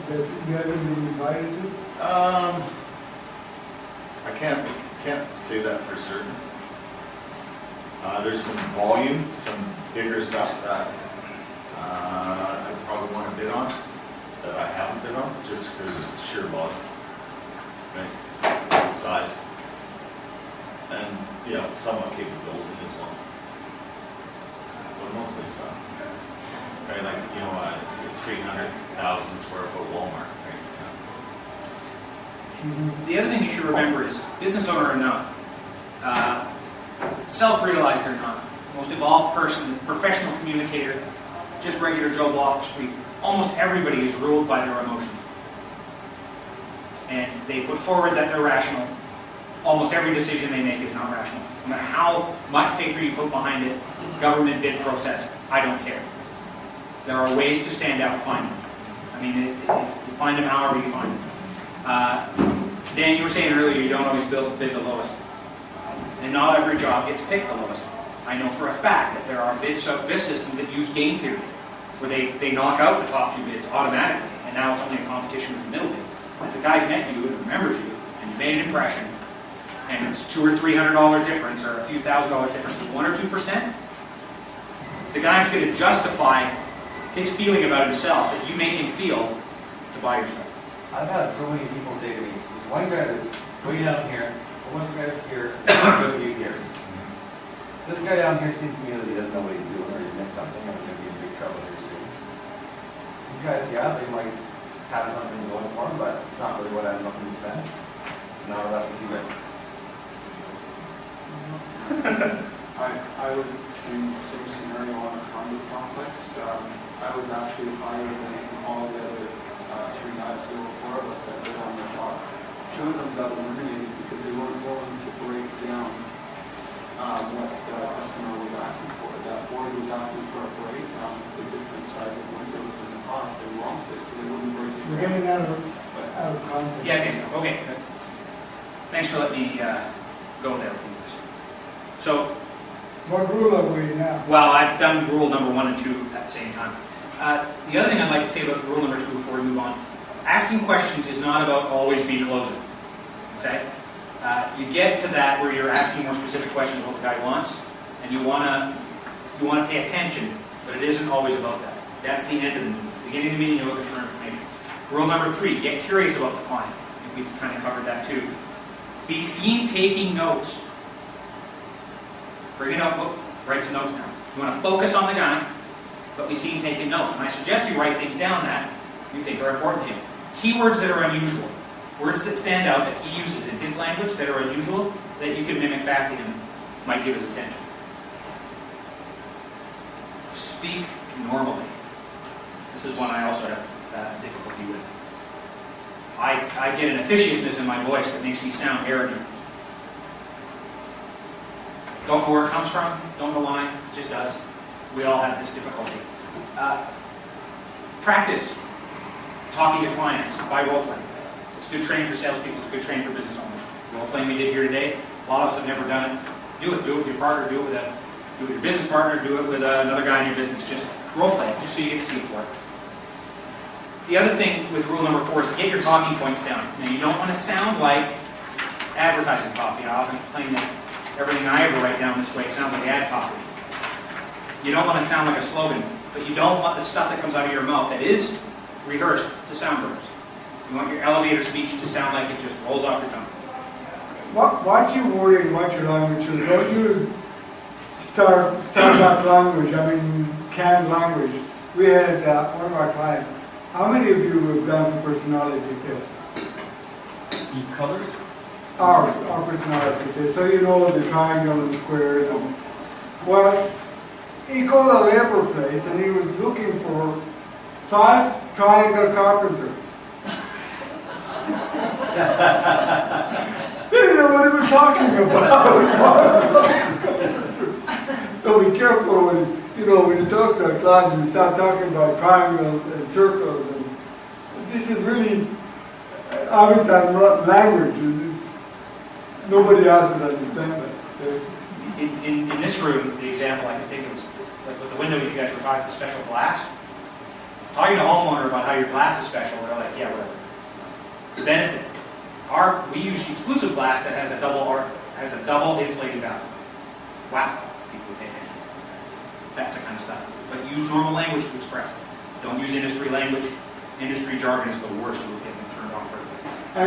that you haven't been invited to? I can't say that for certain. There's some volume, some bigger stuff that I probably want to bid on that I haven't bid on, just because it's sheer volume, right? Size, and somewhat capability as well, but mostly size. Right, like 300,000 square foot Walmart. Right? The other thing you should remember is business owner or not, self-realized or not, most evolved person, professional communicator, just regular Joe Blow off the street, almost everybody is ruled by their emotions. And they put forward that they're rational. Almost every decision they make is not rational. No matter how much paper you put behind it, government bid process, I don't care. There are ways to stand out and find them. I mean, if you find them however you find them. Dan, you were saying earlier you don't always bid the lowest. And not every job gets picked the lowest. I know for a fact that there are bid systems that use game theory, where they knock out the top two bids automatically, and now it's only a competition with the middle bids. If the guy's met you and remembers you, and you made an impression, and it's $200 or $300 difference, or a few $1,000s difference, 1 or 2%, the guy's going to justify his feeling about himself that you make him feel to buy your stuff. I've had so many people say to me, there's one guy that's way down here, a bunch of guys here, and a few here. This guy down here seems to me that he doesn't know what he's doing or he's missed something and I'm going to be in big trouble here soon. These guys, yeah, they might have something going for them, but it's not really what I'm looking to spend. So now we're left with you guys. I was in the same scenario on a condo complex. I was actually higher than all the other three guys. There were four of us that were on the top. Two of them got eliminated because they weren't willing to break down what the customer was asking for. That board was asking for a break on the different size of windows and the cost. They wrong it, so they wouldn't break it We're down. getting out of context. Yeah, I think so. Okay. Thanks for letting me go there. So, What rule are we in now? well, I've done rule number 1 and 2 at the same time. The other thing I'd like to say about rule number 2 before we move on, asking questions is not about always be closing. Okay? You get to that where you're asking more specific questions about what the guy wants, and you want to pay attention, but it isn't always about that. That's the end of the meeting. Beginning of the meeting, you look for information. Rule number 3, get curious about the client. I think we've kind of covered that too. Be seen taking notes. Bring a notebook, write some notes down. You want to focus on the guy, but be seen taking notes. And I suggest you write things down that you think are important to him. Keywords that are unusual. Words that stand out that he uses in his language that are unusual, that you can mimic back to him, might give his attention. Speak normally. This is one I also have difficulty with. I get an officiousness in my voice that makes me sound arrogant. Don't know where it comes from, don't know why, it just does. We all have this difficulty. Practice talking to clients by role playing. It's good training for salespeople, it's good training for business owners. Role playing we did here today, a lot of us have never done it. Do it with your partner, do it with your business partner, do it with another guy in your business. Just role play it, just so you get to see it for it. The other thing with rule number 4 is to get your talking points down. Now you don't want to sound like advertising copy. I often complain that everything I ever write down this way sounds like ad copy. You don't want to sound like a slogan, but you don't want the stuff that comes out of your mouth that is rehearsed to sound rehearsed. You want your elevator speech to sound like it just rolls off your tongue. What you worry, what your language is, don't use startup language, canned language. We had one of our clients. How many of you have done some personality tests? Colors? Our personality test. So you know the triangle and the squares. Well, he called a labor place and he was looking for 5 triangle carpenters. They didn't know what he was talking about. So be careful when you talk to a client, you start talking about triangles and circles. And this is really avatar language. Nobody else would understand that. In this room, the example I can think of is like with the window you guys were talking, the special glass. Talking to a homeowner about how your glass is special, they're like, yeah, whatever. The benefit. We use exclusive glass that has a double insulating valve. Wow, people pay attention. That's the kind of stuff. But use normal language to express it. Don't use industry language. Industry jargon is the worst. It will get them turned off right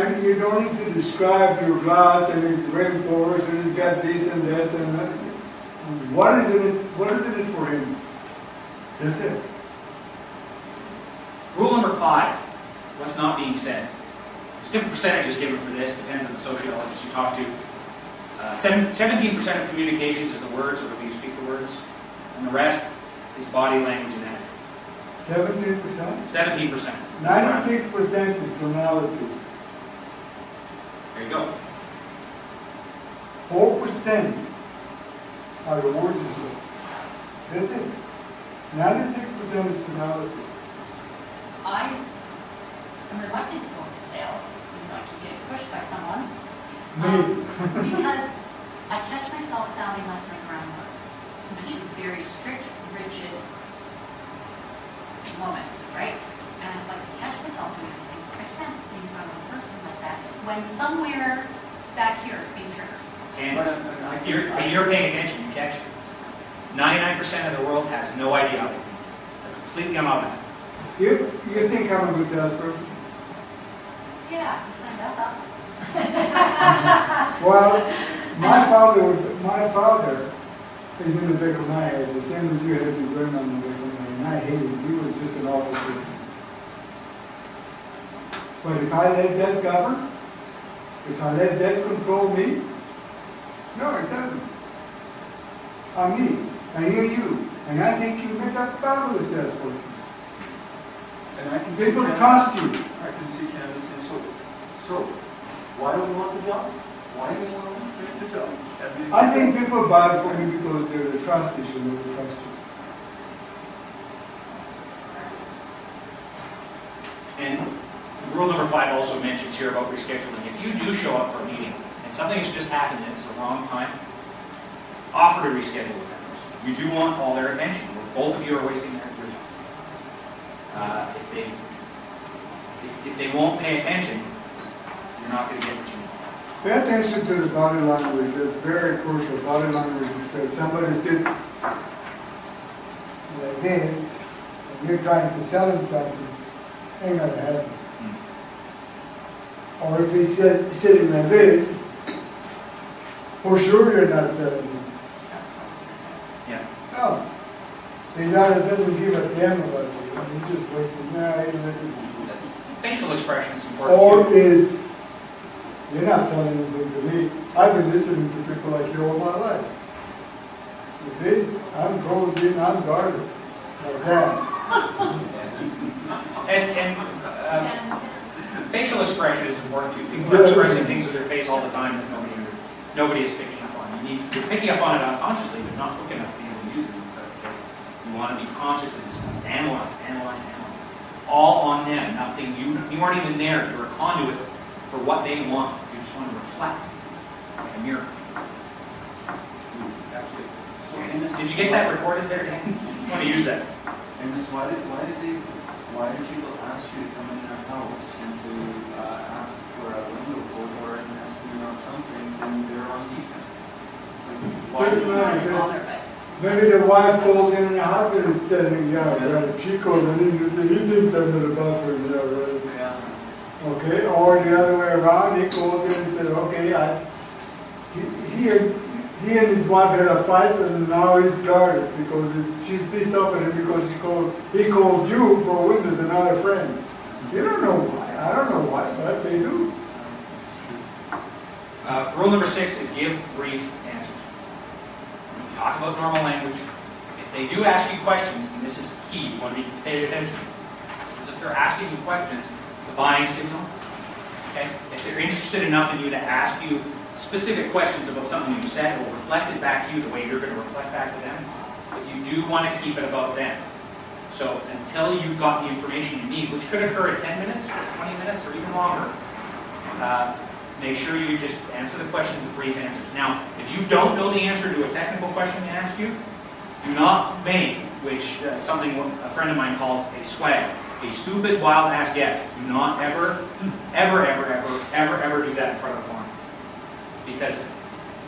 away. And you don't need to describe your glass and it's reinforced and it's got this and that and that. What is it for him? That's it. Rule number 5, what's not being said. There's different percentages given for this, depends on the sociologist you talk to. 17% of communications is the words, or the way you speak the words, and the rest is body language and attitude. 17%? 17%. 96% is tonality. There you go. 4% are the words you say. That's it. 96% is tonality. I am reluctant to go into sales, like to get pushed by someone. Me. Because I catch myself sounding like my grandmother. And she was very strict, rigid woman, right? And I was like, I catch myself doing anything. I can't be in front of a person like that. When somewhere back here it's being triggered. And you're paying attention, you catch it. 99% of the world has no idea. They're completely unaware. You think I'm a good salesperson? Yeah, you signed us up. Well, my father is in the back of my head, the same as you had the burn on the back of my head, and I hated him. He was just an awful person. But if I let that govern, if I let that control me, no, it doesn't. I'm me, and you're you, and I think you make a fabulous salesperson. And I can People see trust you. I can see Candace saying, so why do we want the job? Why do we want to stay the job? I think people buy it for me because there's a trust issue, they trust you. And rule number 5 also mentions here about rescheduling. If you do show up for a meeting and something has just happened and it's the wrong time, offer to reschedule with that person. You do want all their attention. Both of you are wasting their time. If they won't pay attention, you're not going to get what you want. Pay attention to the body language. It's very crucial. Body language is that somebody sits like this, and you're trying to sell him something, ain't gonna happen. Or if he's sitting like this, for sure you're not selling him. Yeah. No. He's either doesn't give a damn about you. He just wasting. Nah, he's listening. That's facial expression is important. Or too. is, you're not selling anything to me. I've been listening to people like you all my life. You see, I'm totally unguarded like that. And facial expression is important too. People are expressing things with their face all the time that nobody is picking up on. You're picking up on it unconsciously, but not quick enough to be able to use it. You want to be conscious of this stuff. Analyze. All on them. Nothing. You aren't even there. You're a conduit for what they want. You just want to reflect like a mirror. Did you get that recorded there, Dan? You want to use that? And this, why did people ask you to come in their house and to ask for a window code or an estimate on something when they're on defense? Why Doesn't did you matter. Not bother, but Maybe the wife called in and the husband is standing, yeah, right. She called and he thinks I'm in the bathroom, yeah, right. Yeah. Okay, or the other way around, he called in and said, okay, he and his wife had a fight and now he's guarded because she's pissed off at him because he called you for windows and not a friend. You don't know why. I don't know why, but they do. Rule number 6 is give brief answers. Talk about normal language. If they do ask you questions, and this is key, you want to be paying attention, is if they're asking you questions, it's a buying signal. Okay? If they're interested enough in you to ask you specific questions about something you said or reflected back to you the way you're going to reflect back to them, but you do want to keep it about them. So until you've got the information you need, which could occur in 10 minutes or 20 minutes or even longer, make sure you just answer the question with brief answers. Now, if you don't know the answer to a technical question they ask you, do not make, which something a friend of mine calls a swag. a stupid, wild ass guess. Do not ever, ever, ever, ever, ever, ever do that in front of a forum. Because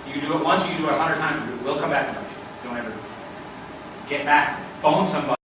you do it once, you do it 100 times, it will come back to you. Don't ever get back, phone somebody.